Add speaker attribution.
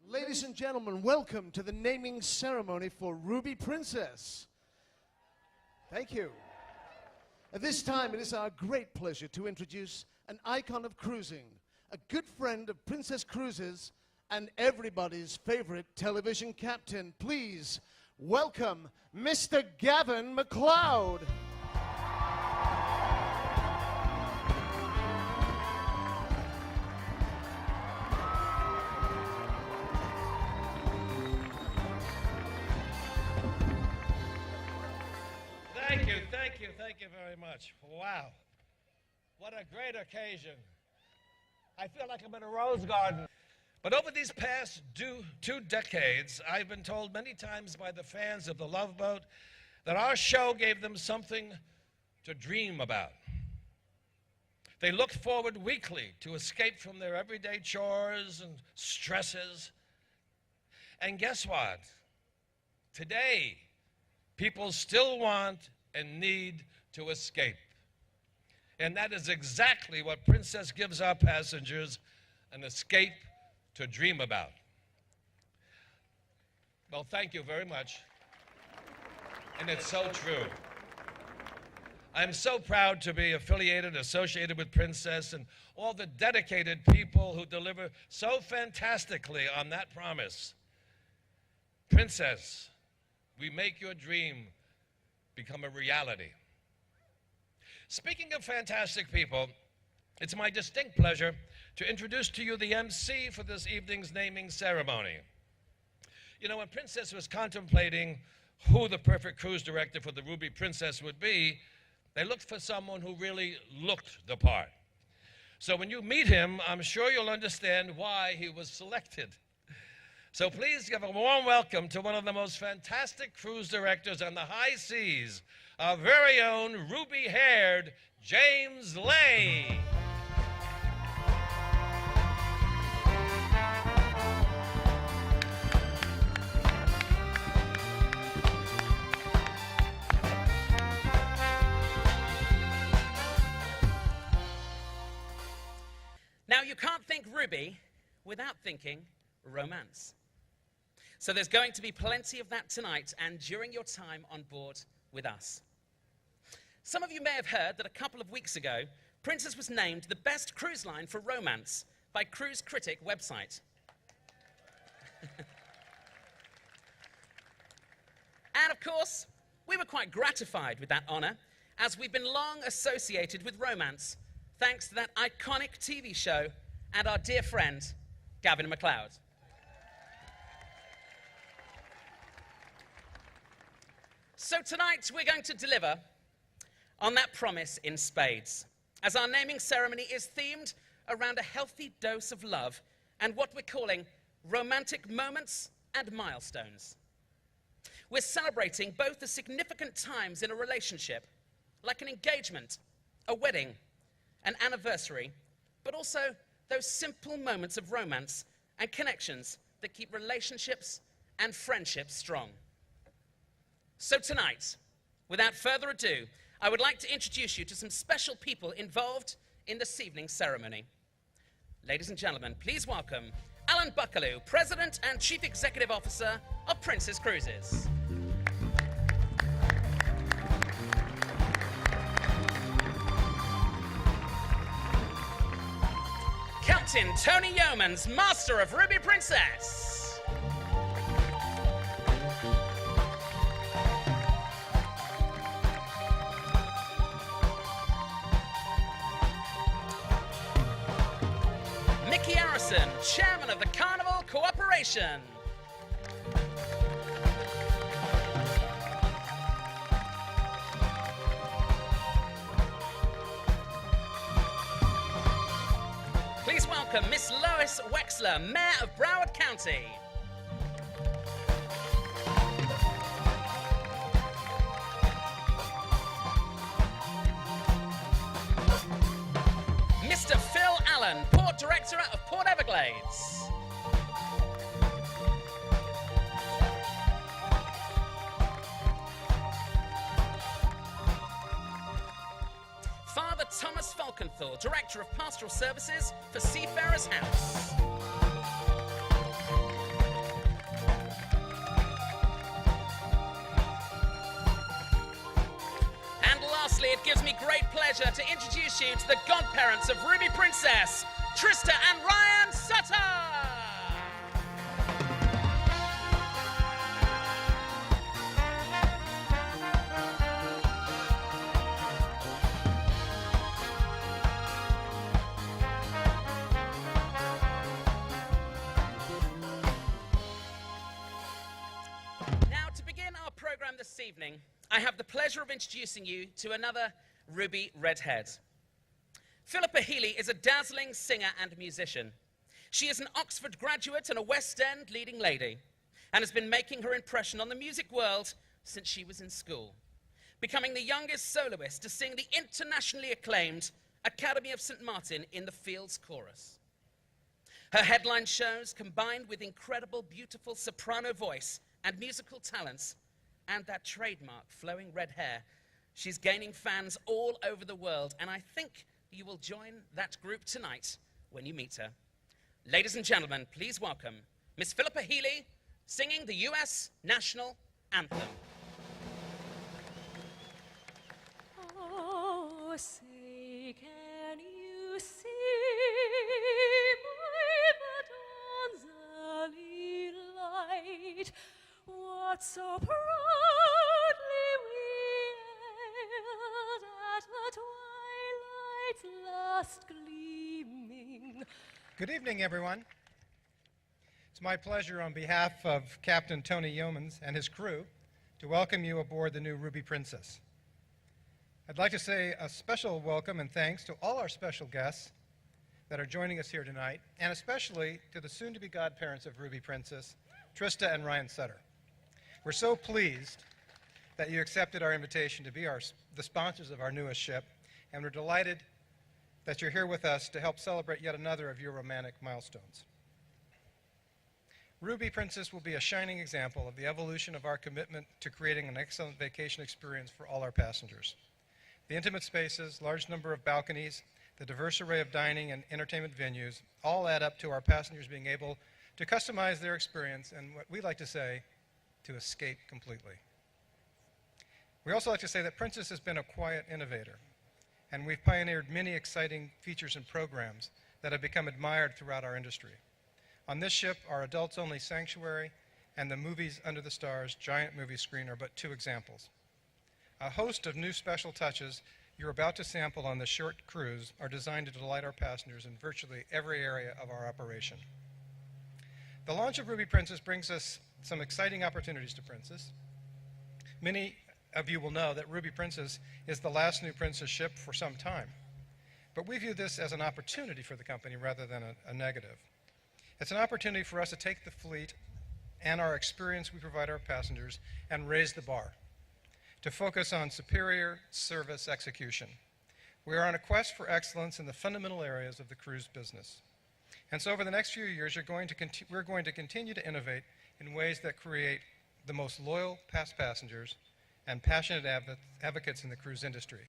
Speaker 1: Ladies and gentlemen, welcome to the naming ceremony for Ruby Princess. Thank you. At this time, it is our great pleasure to introduce an icon of cruising, a good friend of Princess Cruises, and everybody's favorite television captain. Please welcome Mr. Gavin MacLeod.
Speaker 2: Thank you very much. Wow. What a great occasion. I feel like I'm in a rose garden. But over these past two decades, I've been told many times by the fans of The Love Boat that our show gave them something to dream about. They looked forward weekly to escape from their everyday chores and stresses. And guess what? Today, people still want and need to escape. And that is exactly what Princess gives our passengers, an escape to dream about. Well, thank you very much. And it's so true. I'm so proud to be associated with Princess and all the dedicated people who deliver so fantastically on that promise. Princess, we make your dream become a reality. Speaking of fantastic people, it's my distinct pleasure to introduce to you the MC for this evening's naming ceremony. You know, when Princess was contemplating who the perfect cruise director for the Ruby Princess would be, they looked for someone who really looked the part. So when you meet him, I'm sure you'll understand why he was selected. So please give a warm welcome to one of the most fantastic cruise directors on the high seas, our very own ruby-haired James Lay.
Speaker 3: Now, you can't think Ruby without thinking romance. So there's going to be plenty of that tonight and during your time on board with us. Some of you may have heard that a couple of weeks ago, Princess was named the best cruise line for romance by Cruise Critic website. And of course, we were quite gratified with that honor, as we've been long associated with romance, thanks to that iconic TV show and our dear friend, Gavin MacLeod. So tonight, we're going to deliver on that promise in spades, as our naming ceremony is themed around a healthy dose of love and what we're calling romantic moments and milestones. We're celebrating both the significant times in a relationship, like an engagement, a wedding, an anniversary, but also those simple moments of romance and connections that keep relationships and friendships strong. So tonight, without further ado, I would like to introduce you to some special people involved in this evening's ceremony. Ladies and gentlemen, please welcome Alan Buckelew, President and Chief Executive Officer of Princess Cruises. Captain Tony Yeomans, Master of Ruby Princess. Mickey Arison, Chairman of the Carnival Cooperation. Please welcome Miss Lois Wexler, Mayor of Broward County. Mr. Phil Allen, Port Director of Port Everglades. Father Thomas Falkenthal, Director of Pastoral Services for Seafarers House. lastly, it gives me great pleasure to introduce you to the godparents of Ruby Princess, Trista and Ryan Sutter. Now, to begin our program this evening, I have the pleasure of introducing you to another Ruby redhead. Philippa Healy is a dazzling singer and musician. She is an Oxford graduate and a West End leading lady, and has been making her impression on the music world since she was in school, becoming the youngest soloist to sing the internationally acclaimed Academy of St. Martin in the Fields Chorus. Her headline shows, combined with incredible, beautiful soprano voice and musical talents, and that trademark flowing red hair, she's gaining fans all over the world, and I think you will join that group tonight when you meet her. Ladies and gentlemen, please welcome Miss Philippa Healy singing the US National Anthem.
Speaker 4: Oh, say, can you see my dawn's early light? What so proudly we hailed at the twilight's last gleaming.
Speaker 5: Good evening, everyone. It's my pleasure on behalf of Captain Tony Yeomans and his crew to welcome you aboard the new Ruby Princess. I'd like to say a special welcome and thanks to all our special guests that are joining us here tonight, and especially to the soon-to-be godparents of Ruby Princess, Trista and Ryan Sutter. We're so pleased that you accepted our invitation to be the sponsors of our newest ship, and we're delighted that you're here with us to help celebrate yet another of your romantic milestones. Ruby Princess will be a shining example of the evolution of our commitment to creating an excellent vacation experience for all our passengers. The intimate spaces, large number of balconies, the diverse array of dining and entertainment venues all add up to our passengers being able to customize their experience and, what we like to say, to escape completely. We also like to say that Princess has been a quiet innovator, and we've pioneered many exciting features and programs that have become admired throughout our industry. On this ship, our adults-only sanctuary and the Movies Under the Stars giant movie screen are but two examples. A host of new special touches you're about to sample on this short cruise are designed to delight our passengers in virtually every area of our operation. The launch of Ruby Princess brings us some exciting opportunities to Princess. Many of you will know that Ruby Princess is the last new Princess ship for some time, but we view this as an opportunity for the company rather than a negative. It's an opportunity for us to take the fleet and our experience we provide our passengers and raise the bar, to focus on superior service execution. We are on a quest for excellence in the fundamental areas of the cruise business. And so over the next few years, we're going to continue to innovate in ways that create the most loyal past passengers and passionate advocates in the cruise industry.